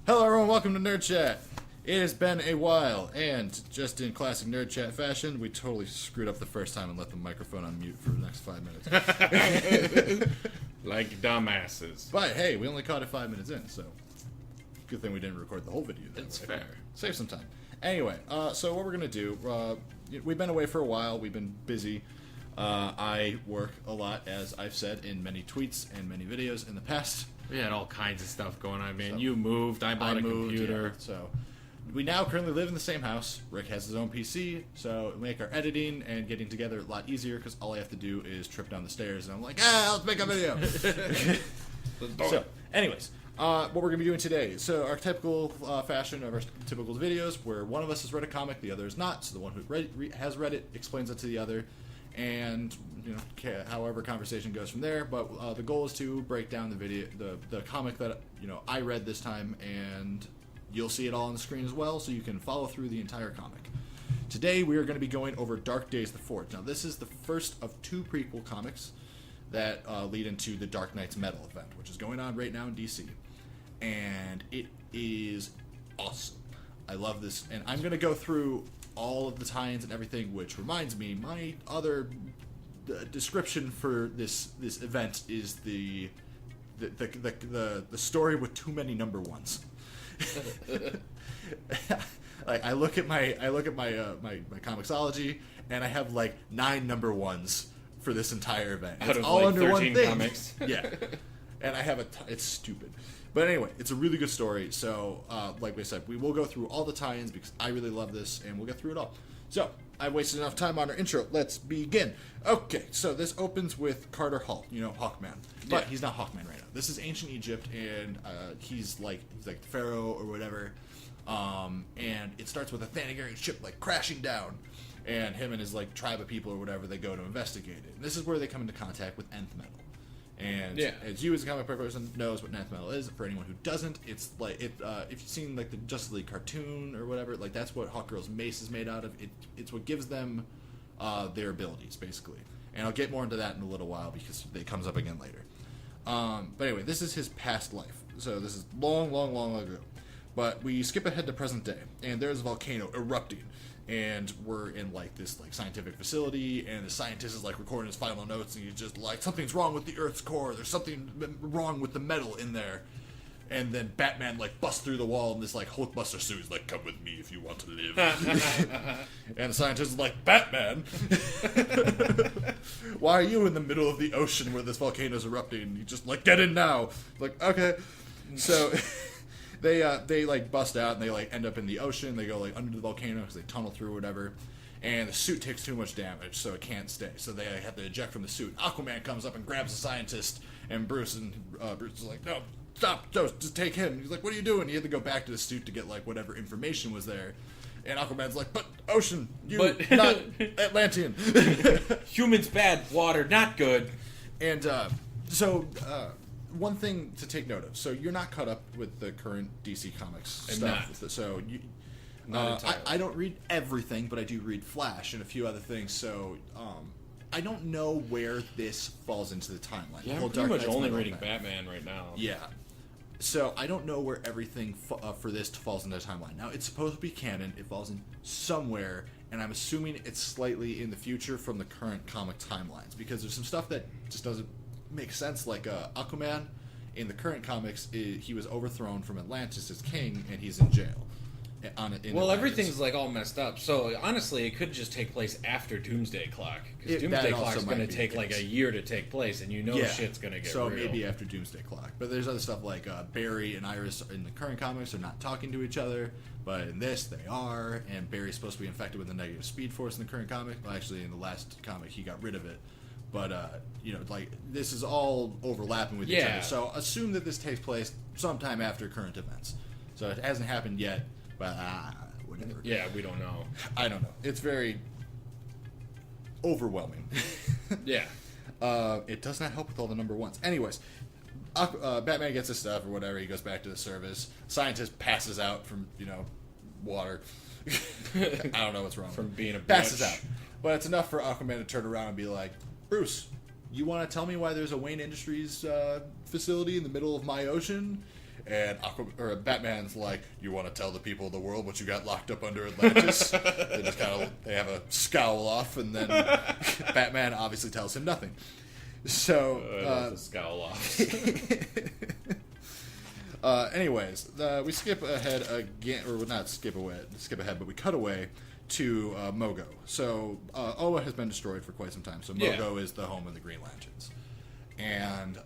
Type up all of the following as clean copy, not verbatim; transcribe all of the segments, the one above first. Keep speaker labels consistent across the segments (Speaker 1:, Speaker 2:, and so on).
Speaker 1: Hello everyone, welcome to NerdChat. It has been a while, and just in classic NerdChat fashion, we totally screwed up the first time and let the microphone on mute for the next 5 minutes.
Speaker 2: Like dumbasses.
Speaker 1: But hey, we only caught it 5 minutes in, so good thing we didn't record the whole video.
Speaker 2: That's fair.
Speaker 1: Save some time. Anyway, so what we're going to do, we've been away for a while, we've been busy. I work a lot, as I've said in many tweets and many videos in the past.
Speaker 2: We had all kinds of stuff going on, man. So, you moved, I bought a computer.
Speaker 1: Yeah, so we now currently live in the same house. Rick has his own PC, so it make our editing and getting together a lot easier because all I have to do is trip down the stairs and I'm like, let's make a video. So, anyways, what we're going to be doing today. So our typical fashion of our typical videos where one of us has read a comic, the other is not. So the one who has read it explains it to the other. And however conversation goes from there, but the goal is to break down the comic that I read this time, and you'll see it all on the screen as well, so you can follow through the entire comic. Today we are going to be going over Dark Days the Forge. Now this is the first of two prequel comics that lead into the Dark Knight's Metal event, which is going on right now in DC, and it is awesome. I love this, and I'm going to go through all of the tie-ins and everything, which reminds me, my other description for this event is the story with too many number ones. Like I look at my Comixology, and I have like 9 number ones for this entire event.
Speaker 2: Out
Speaker 1: it's
Speaker 2: of
Speaker 1: all
Speaker 2: like
Speaker 1: under
Speaker 2: 13
Speaker 1: one thing.
Speaker 2: comics.
Speaker 1: Yeah. And I have it's stupid. But anyway, it's a really good story. So, like we said, we will go through all the tie-ins because I really love this, and we'll get through it all. So, I've wasted enough time on our intro. Let's begin. Okay, so this opens with Carter Hall, Hawkman. But he's not Hawkman right now. This is ancient Egypt, and he's like the pharaoh or whatever. And it starts with a Thanagarian ship like crashing down, and him and his like tribe of people or whatever, they go to investigate it. And this is where they come into contact with Nth Metal. And as you as a comic book person knows what Nth Metal is, for anyone who doesn't, it's like if you've seen like the Justice League cartoon or whatever, like that's what Hawkgirl's mace is made out of. It's what gives them their abilities basically. And I'll get more into that in a little while because it comes up again later. But anyway, this is his past life. So this is long ago. But we skip ahead to present day, and there's a volcano erupting. And we're in like this like scientific facility, and the scientist is like recording his final notes, and he's just like, something's wrong with the Earth's core. There's something wrong with the metal in there. And then Batman like busts through the wall in this like Hulkbuster suit. He's like, "Come with me if you want to live." And the scientist is like, "Batman, why are you in the middle of the ocean where this volcano's erupting?" And you just like, "Get in now." Like, okay, so. They like bust out and they like end up in the ocean. They go like under the volcano because they tunnel through or whatever, and the suit takes too much damage, so it can't stay. So they have to eject from the suit. Aquaman comes up and grabs the scientist, and Bruce is like, "No, stop, just take him." He's like, "What are you doing?" He had to go back to the suit to get like whatever information was there, and Aquaman's like, "But ocean, not Atlantean."
Speaker 2: Humans bad, water not good.
Speaker 1: And one thing to take note of. So you're not caught up with the current DC Comics stuff.
Speaker 2: Not.
Speaker 1: So I don't read everything, but I do read Flash and a few other things. So I don't know where this falls into the timeline.
Speaker 2: Yeah, I'm pretty much only reading Batman right now.
Speaker 1: Yeah. So I don't know where everything for this falls into the timeline. Now, it's supposed to be canon. It falls in somewhere, and I'm assuming it's slightly in the future from the current comic timelines, because there's some stuff that just doesn't make sense, like Aquaman in the current comics, he was overthrown from Atlantis as king, and he's in jail.
Speaker 2: Everything's like all messed up. So honestly, it could just take place after Doomsday Clock, because Doomsday Clock's going to take like a year to take place, and shit's going to get real. So
Speaker 1: maybe after Doomsday Clock. But there's other stuff like Barry and Iris in the current comics are not talking to each other, but in this they are. And Barry's supposed to be infected with a negative Speed Force in the current comic. Well, actually, in the last comic, he got rid of it. But, like, this is all overlapping with each other. So assume that this takes place sometime after current events. So it hasn't happened yet, but whatever.
Speaker 2: Yeah, we don't know.
Speaker 1: I don't know. It's very overwhelming.
Speaker 2: Yeah.
Speaker 1: It does not help with all the number ones. Anyways, Batman gets his stuff or whatever. He goes back to the service. Scientist passes out from, water. I don't know what's wrong.
Speaker 2: From being a
Speaker 1: passes out. But it's enough for Aquaman to turn around and be like, "Bruce, you want to tell me why there's a Wayne Industries facility in the middle of my ocean?" And Batman's like, you want to tell the people of the world what you got locked up under Atlantis? They have a scowl off, and then Batman obviously tells him nothing. So
Speaker 2: a scowl off.
Speaker 1: Anyways, we skip ahead again, or not skip ahead, but we cut away to Mogo. So Oa has been destroyed for quite some time. So Mogo is the home of the Green Lanterns, and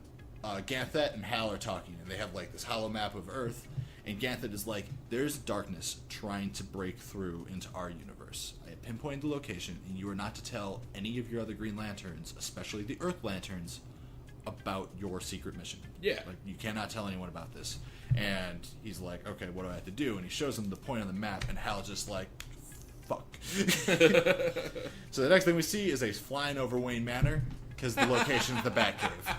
Speaker 1: Ganthet and Hal are talking, and they have like this hollow map of Earth, and Ganthet is like, there's darkness trying to break through into our universe. I have pinpointed the location, and you are not to tell any of your other Green Lanterns, especially the Earth Lanterns, about your secret mission.
Speaker 2: Yeah.
Speaker 1: Like, you cannot tell anyone about this. And he's like, okay, what do I have to do? And he shows him the point on the map, and Hal's just like, fuck. So the next thing we see is a flying over Wayne Manor, because the location is the Batcave.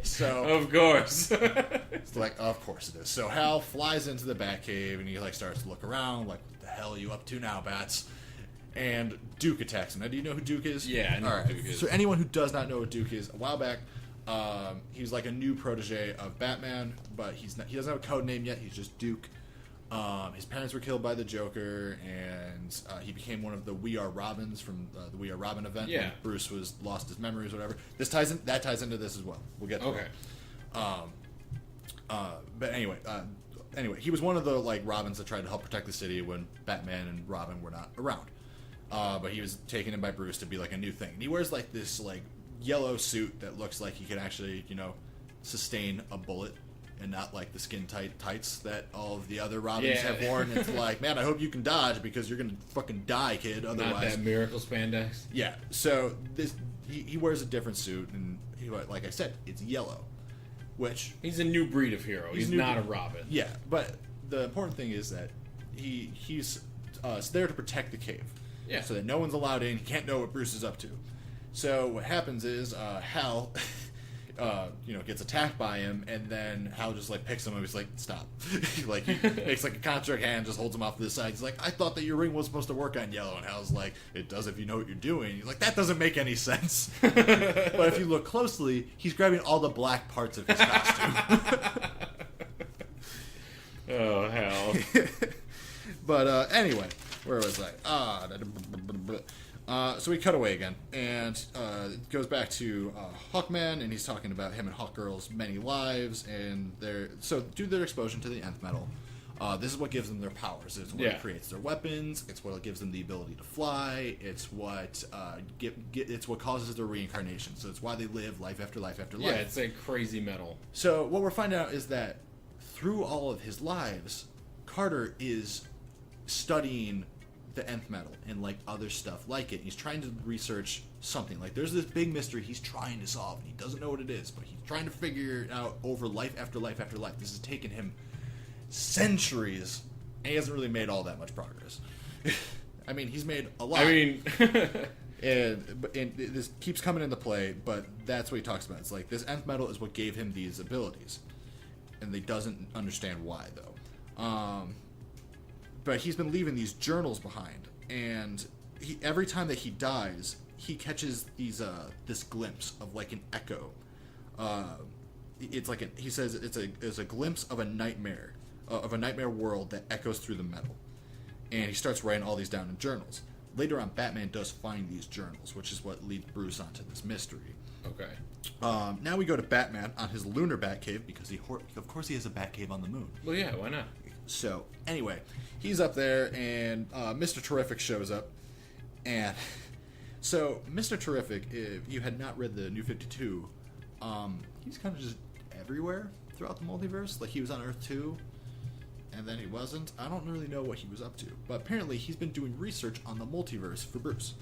Speaker 1: So
Speaker 2: of course.
Speaker 1: It's like, of course it is. So Hal flies into the Batcave, and he like starts to look around, like, what the hell are you up to now, Bats? And Duke attacks him. Now, do you know who Duke is?
Speaker 2: Yeah, I know who Duke is.
Speaker 1: So anyone who does not know what Duke is, a while back, he's like a new protege of Batman, but he doesn't have a code name yet. He's just Duke. His parents were killed by the Joker, and he became one of the We Are Robins from the We Are Robin event.
Speaker 2: Yeah.
Speaker 1: When Bruce lost his memories, or whatever. That ties into this as well. We'll get to it. But anyway, he was one of the like Robins that tried to help protect the city when Batman and Robin were not around. But he was taken in by Bruce to be like a new thing. And he wears like this like yellow suit that looks like he can actually, sustain a bullet, and not like the skin tight tights that all of the other Robins have worn. It's like, man, I hope you can dodge, because you're gonna fucking die, kid. Otherwise,
Speaker 2: not that miracle spandex.
Speaker 1: Yeah. So he wears a different suit, and like I said, it's yellow, which
Speaker 2: he's a new breed of hero. He's not a Robin.
Speaker 1: Yeah, but the important thing is that he's there to protect the cave.
Speaker 2: Yeah.
Speaker 1: So that no one's allowed in. He can't know what Bruce is up to. So what happens is Hal, gets attacked by him, and then Hal just like picks him up. He's like, stop. Like he makes like a construct hand, just holds him off to the side. He's like, I thought that your ring was supposed to work on yellow. And Hal's like, it does if you know what you're doing. He's like, that doesn't make any sense. But if you look closely, he's grabbing all the black parts of his costume.
Speaker 2: Oh, Hal.
Speaker 1: But anyway, where was I? So we cut away again, and it goes back to Hawkman, and he's talking about him and Hawkgirl's many lives, and due to their exposure to the nth metal, this is what gives them their powers. It's what creates their weapons. It's what gives them the ability to fly. It's what it's what causes their reincarnation. So it's why they live life after life after life.
Speaker 2: Yeah, it's like crazy metal.
Speaker 1: So what we're finding out is that through all of his lives, Carter is studying the nth metal and like other stuff like it. He's trying to research something. Like there's this big mystery he's trying to solve, and he doesn't know what it is, but he's trying to figure it out over life after life after life. This has taken him centuries, and he hasn't really made all that much progress. I mean, he's made a lot. And this keeps coming into play, but that's what he talks about. It's like this nth metal is what gave him these abilities, and he doesn't understand why though. But he's been leaving these journals behind, and every time that he dies, he catches this glimpse of like an echo. It's like he says it's a glimpse of a nightmare world that echoes through the metal, and he starts writing all these down in journals. Later on, Batman does find these journals, which is what leads Bruce onto this mystery.
Speaker 2: Okay.
Speaker 1: Now we go to Batman on his lunar Batcave, because of course he has a Batcave on the moon.
Speaker 2: Well, yeah, why not?
Speaker 1: So, anyway, he's up there, and Mr. Terrific shows up. And so, Mr. Terrific, if you had not read the New 52, he's kind of just everywhere throughout the multiverse. Like, he was on Earth 2, and then he wasn't. I don't really know what he was up to. But apparently, he's been doing research on the multiverse for Bruce.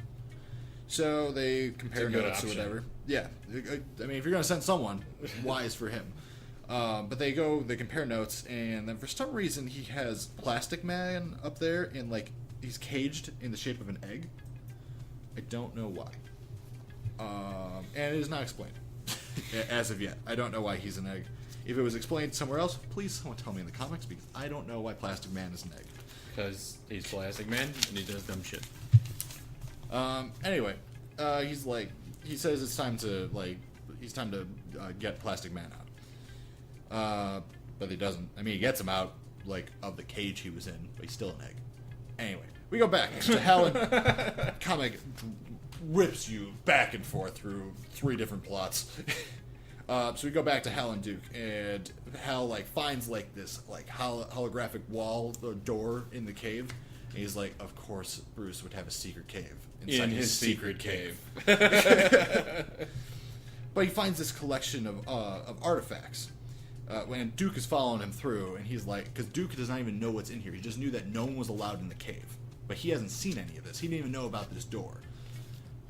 Speaker 1: So, they compare notes or whatever. Yeah. I mean, if you're going to send someone, wise for him. But they compare notes, and then for some reason he has Plastic Man up there, and like he's caged in the shape of an egg. I don't know why. And it is not explained as of yet. I don't know why he's an egg. If it was explained somewhere else, please someone tell me in the comics, because I don't know why Plastic Man is an egg.
Speaker 2: Because he's Plastic Man and he does dumb shit.
Speaker 1: Anyway, he says it's time to get Plastic Man out. But he doesn't. I mean, he gets him out, like, of the cage he was in, but he's still an egg. Anyway, we go back to Helen. Comic rips you back and forth through 3 different plots. So we go back to Hal and Duke, and Hal, like, finds, like, this, like, holographic wall or door in the cave. And he's like, of course Bruce would have a secret cave.
Speaker 2: In his secret cave.
Speaker 1: But he finds this collection of artifacts. When Duke is following him through, and he's like, because Duke does not even know what's in here. He just knew that no one was allowed in the cave. But he hasn't seen any of this. He didn't even know about this door.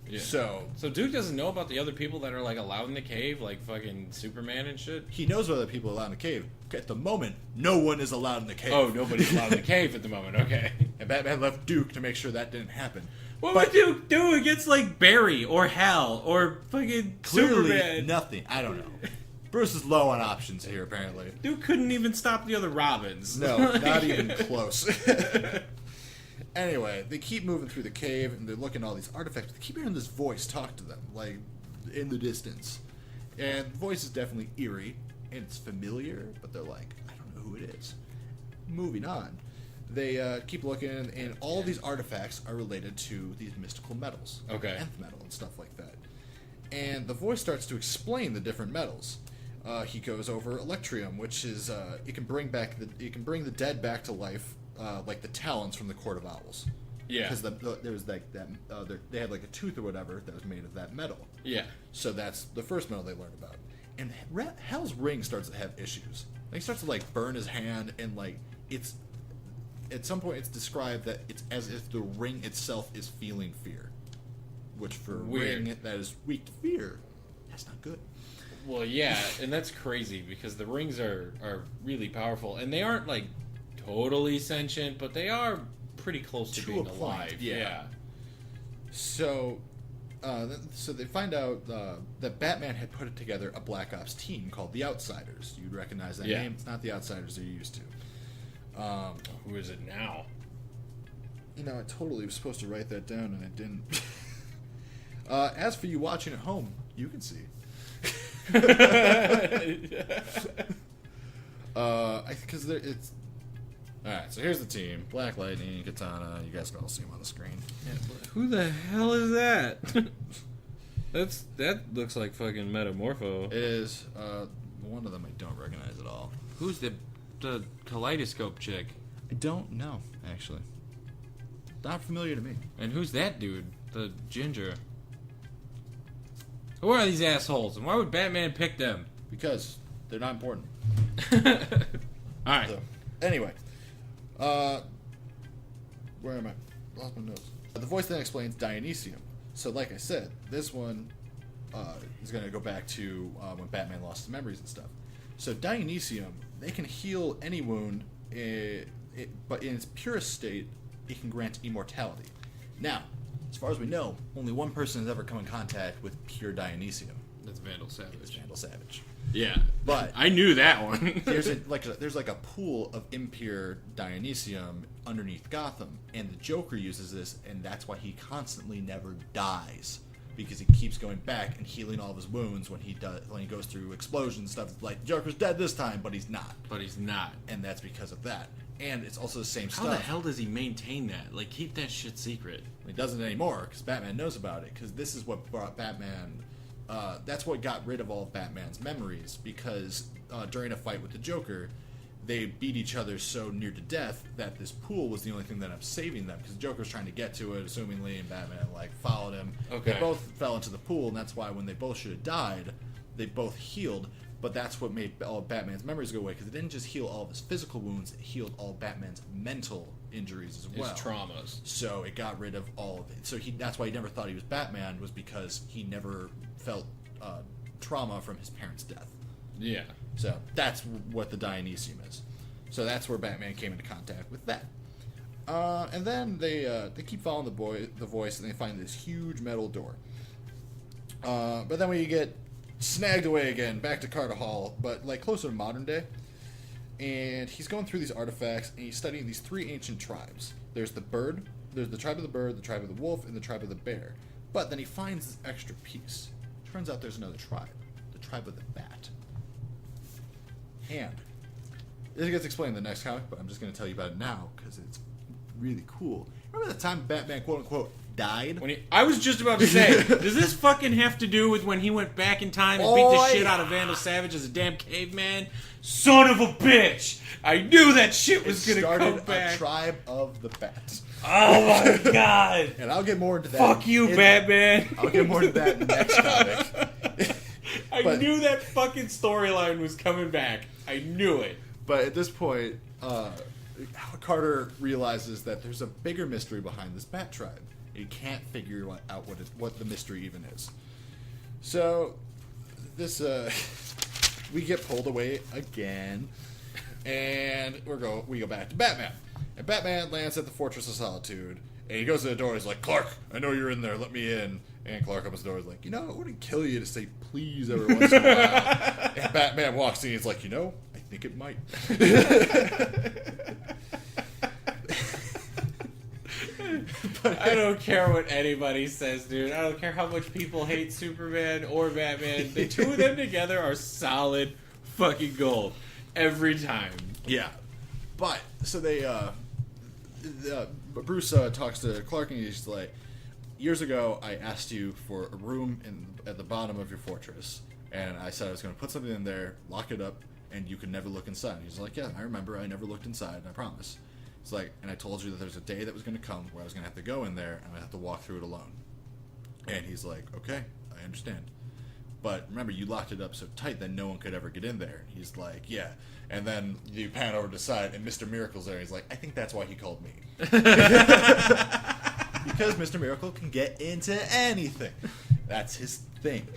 Speaker 2: Yeah.
Speaker 1: So
Speaker 2: Duke doesn't know about the other people that are, like, allowed in the cave, like fucking Superman and shit?
Speaker 1: He knows what other people are allowed in the cave. At the moment, no one is allowed in the cave.
Speaker 2: Oh, nobody's allowed in the cave at the moment, okay.
Speaker 1: And Batman left Duke to make sure that didn't happen.
Speaker 2: What would Duke do against, like, Barry or Hal or fucking
Speaker 1: clearly
Speaker 2: Superman?
Speaker 1: Nothing. I don't know. Bruce is low on options here, apparently.
Speaker 2: Duke couldn't even stop the other Robins.
Speaker 1: No, not even close. Anyway, they keep moving through the cave, and they're looking at all these artifacts. They keep hearing this voice talk to them, like, in the distance. And the voice is definitely eerie, and it's familiar, but they're like, I don't know who it is. Moving on. They keep looking, and all these artifacts are related to these mystical metals.
Speaker 2: Okay.
Speaker 1: Nth metal and stuff like that. And the voice starts to explain the different metals. He goes over electrium, which is it can bring the dead back to life, like the talons from the Court of Owls.
Speaker 2: Yeah.
Speaker 1: Because there was like that they had like a tooth or whatever that was made of that metal.
Speaker 2: Yeah.
Speaker 1: So that's the first metal they learned about. And Hal's ring starts to have issues. Like, he starts to like burn his hand, and like it's at some point it's described that it's as if the ring itself is feeling fear, which for a ring that is weak to fear, that's not good.
Speaker 2: Well, yeah, and that's crazy because the rings are really powerful, and they aren't like totally sentient, but they are pretty close to being alive. Yeah.
Speaker 1: So they find out that Batman had put together a Black Ops team called the Outsiders. You'd recognize that name. It's not the Outsiders you're used to.
Speaker 2: Who is it now?
Speaker 1: You know, I totally was supposed to write that down, and I didn't. As for you watching at home, you can see. Because it's all right. So here's the team: Black Lightning, Katana. You guys can all see them on the screen.
Speaker 2: Yeah, who the hell is that? That looks like fucking Metamorpho.
Speaker 1: It is. One of them I don't recognize at all.
Speaker 2: Who's the kaleidoscope chick?
Speaker 1: I don't know, actually. Not familiar to me.
Speaker 2: And who's that dude? The ginger. Who are these assholes, and why would Batman pick them?
Speaker 1: Because they're not important.
Speaker 2: Alright.
Speaker 1: So, anyway. Where am I? Lost my notes. The voice then explains Dionysium. So, like I said, this one is going to go back to when Batman lost his memories and stuff. So, Dionysium, they can heal any wound, but in its purest state, it can grant immortality. Now, as far as we know, only one person has ever come in contact with pure Dionysium.
Speaker 2: That's Vandal Savage.
Speaker 1: It's Vandal Savage.
Speaker 2: Yeah,
Speaker 1: but
Speaker 2: I knew that one.
Speaker 1: there's a pool of impure Dionysium underneath Gotham, and the Joker uses this, and that's why he constantly never dies, because he keeps going back and healing all of his wounds when he goes through explosions and stuff. Like, Joker's dead this time, but he's not. And that's because of that. And it's also the same stuff.
Speaker 2: How the hell does he maintain that? Like, keep that shit secret.
Speaker 1: He doesn't anymore, because Batman knows about it, because this is what brought Batman... that's what got rid of all of Batman's memories, because during a fight with the Joker, they beat each other so near to death that this pool was the only thing that ended up saving them, because the Joker was trying to get to it, assumingly, and Batman followed him.
Speaker 2: Okay.
Speaker 1: They both fell into the pool, and that's why when they both should have died, they both healed, but that's what made all of Batman's memories go away, because it didn't just heal all of his physical wounds, it healed all Batman's mental injuries as well.
Speaker 2: His traumas.
Speaker 1: So it got rid of all of it. So that's why he never thought he was Batman, was because he never felt trauma from his parents' death.
Speaker 2: Yeah.
Speaker 1: So that's what the Dionysium is. So that's where Batman came into contact with that. And then they keep following the voice, and they find this huge metal door. But then we get snagged away again, back to Carter Hall, but closer to modern day. And he's going through these artifacts, and he's studying these 3 ancient tribes. There's the bird, there's the tribe of the bird, the tribe of the wolf, and the tribe of the bear. But then he finds this extra piece. Turns out there's another tribe, the tribe of the bat. And it gets explained in the next comic, but I'm just going to tell you about it now because it's really cool. Remember the time Batman, quote unquote, died?
Speaker 2: I was just about to say, does this fucking have to do with when he went back in time and beat the shit out of Vandal Savage as a damn caveman? Son of a bitch! I knew that shit was going to come back.
Speaker 1: A tribe of the Bats.
Speaker 2: Oh my god!
Speaker 1: And I'll get more into that.
Speaker 2: Fuck you, Batman!
Speaker 1: I'll get more into that in the next comic.
Speaker 2: I knew that fucking storyline was coming back. I knew it.
Speaker 1: But at this point, Carter realizes that there's a bigger mystery behind this Bat tribe. He can't figure out what the mystery even is. So, this we get pulled away again, and we go back to Batman. And Batman lands at the Fortress of Solitude, and he goes to the door. He's like, "Clark, I know you're in there. Let me in." And Clark opens the door. He's like, "You know, it wouldn't kill you to say please every once in a while." And Batman walks in. He's like, "You know, I think it might."
Speaker 2: I don't care what anybody says, dude. I don't care how much people hate Superman or Batman. The two of them together are solid fucking gold every time.
Speaker 1: Yeah. But, so Bruce talks to Clark and he's like, "Years ago, I asked you for a room at the bottom of your fortress. And I said I was going to put something in there, lock it up, and you could never look inside." And he's like, "Yeah, I remember. I never looked inside, I promise." It's like, "And I told you that there's a day that was going to come where I was going to have to go in there and I have to walk through it alone." And he's like, "Okay, I understand. But remember, you locked it up so tight that no one could ever get in there." He's like, "Yeah." And then you pan over to the side, and Mr. Miracle's there. He's like, "I think that's why he called me." Because Mr. Miracle can get into anything. That's his thing.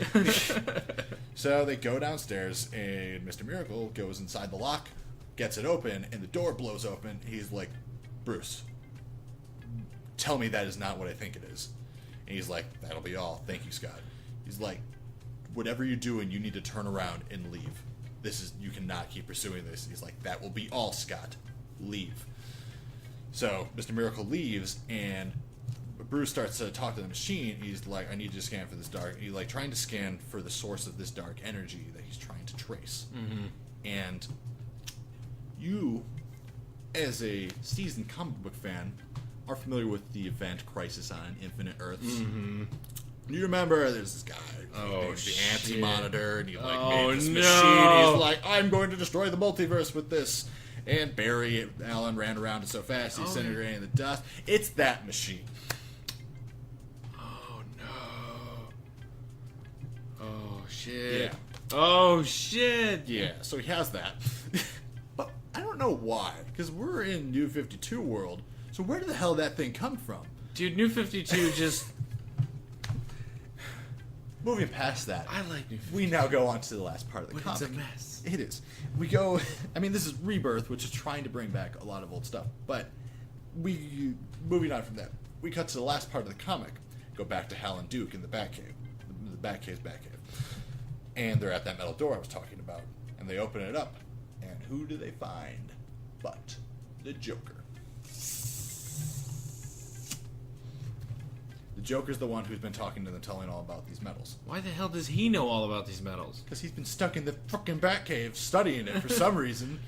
Speaker 1: So they go downstairs, and Mr. Miracle goes inside the lock, gets it open, and the door blows open. He's like, "Bruce, tell me that is not what I think it is." And he's like, "That'll be all. Thank you, Scott." He's like, "Whatever you're doing, you need to turn around and leave. You cannot keep pursuing this." He's like, "That will be all, Scott. Leave." So Mr. Miracle leaves, and Bruce starts to talk to the machine. He's like, "I need you to scan for this dark." He's like trying to scan for the source of this dark energy that he's trying to trace. Mm-hmm. And you, as a seasoned comic book fan, are familiar with the event Crisis on Infinite Earths. Mm-hmm. You remember there's this guy, the Anti-Monitor, and he made this machine. He's like, "I'm going to destroy the multiverse with this." And Barry Allen ran around it so fast he disintegrated in the dust. It's that machine.
Speaker 2: Oh no! Oh shit!
Speaker 1: Yeah.
Speaker 2: Oh shit!
Speaker 1: Yeah. So he has that, but I don't know why, because we're in New 52 world. So where did the hell that thing come from,
Speaker 2: dude? New 52 just.
Speaker 1: Moving past that,
Speaker 2: I like New 52.
Speaker 1: We now go on to the last part of the comic.
Speaker 2: It's a mess.
Speaker 1: It is. We go. I mean, this is Rebirth, which is trying to bring back a lot of old stuff. But moving on from that, we cut to the last part of the comic. Go back to Hal and Duke in the Batcave, the Batcave's Batcave, and they're at that metal door I was talking about. And they open it up, and who do they find but the Joker? The Joker's the one who's been talking to them, telling all about these metals.
Speaker 2: Why the hell does he know all about these metals?
Speaker 1: Because he's been stuck in the frickin' Batcave studying it for some reason.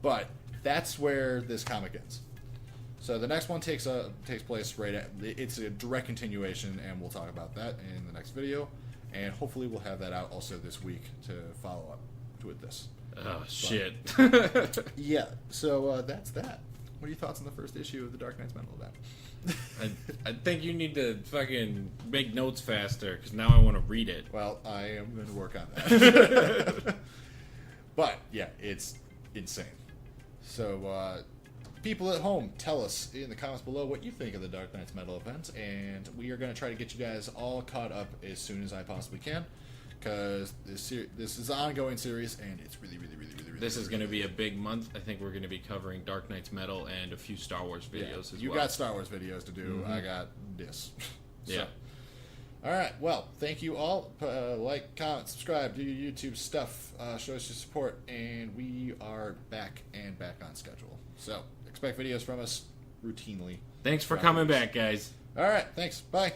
Speaker 1: But that's where this comic ends. So the next one takes place right at... It's a direct continuation, and we'll talk about that in the next video. And hopefully we'll have that out also this week to follow up with this.
Speaker 2: Oh, shit.
Speaker 1: Yeah, so that's that. What are your thoughts on the first issue of the Dark Knight's Metal event?
Speaker 2: I think you need to fucking make notes faster, because now I want to read it.
Speaker 1: Well, I am going to work on that. But, yeah, it's insane. So, people at home, tell us in the comments below what you think of the Dark Knight's Metal event, and we are going to try to get you guys all caught up as soon as I possibly can, because this is an ongoing series, and it's really
Speaker 2: This is going to be a big month. I think we're going to be covering Dark Knight's Metal and a few Star Wars videos as well.
Speaker 1: You got Star Wars videos to do. Mm-hmm. I got this. So. Yeah. All right. Well, thank you all. Like, comment, subscribe, do your YouTube stuff. Show us your support. And we are back on schedule. So, expect videos from us routinely.
Speaker 2: Thanks for coming back, guys.
Speaker 1: All right. Thanks. Bye.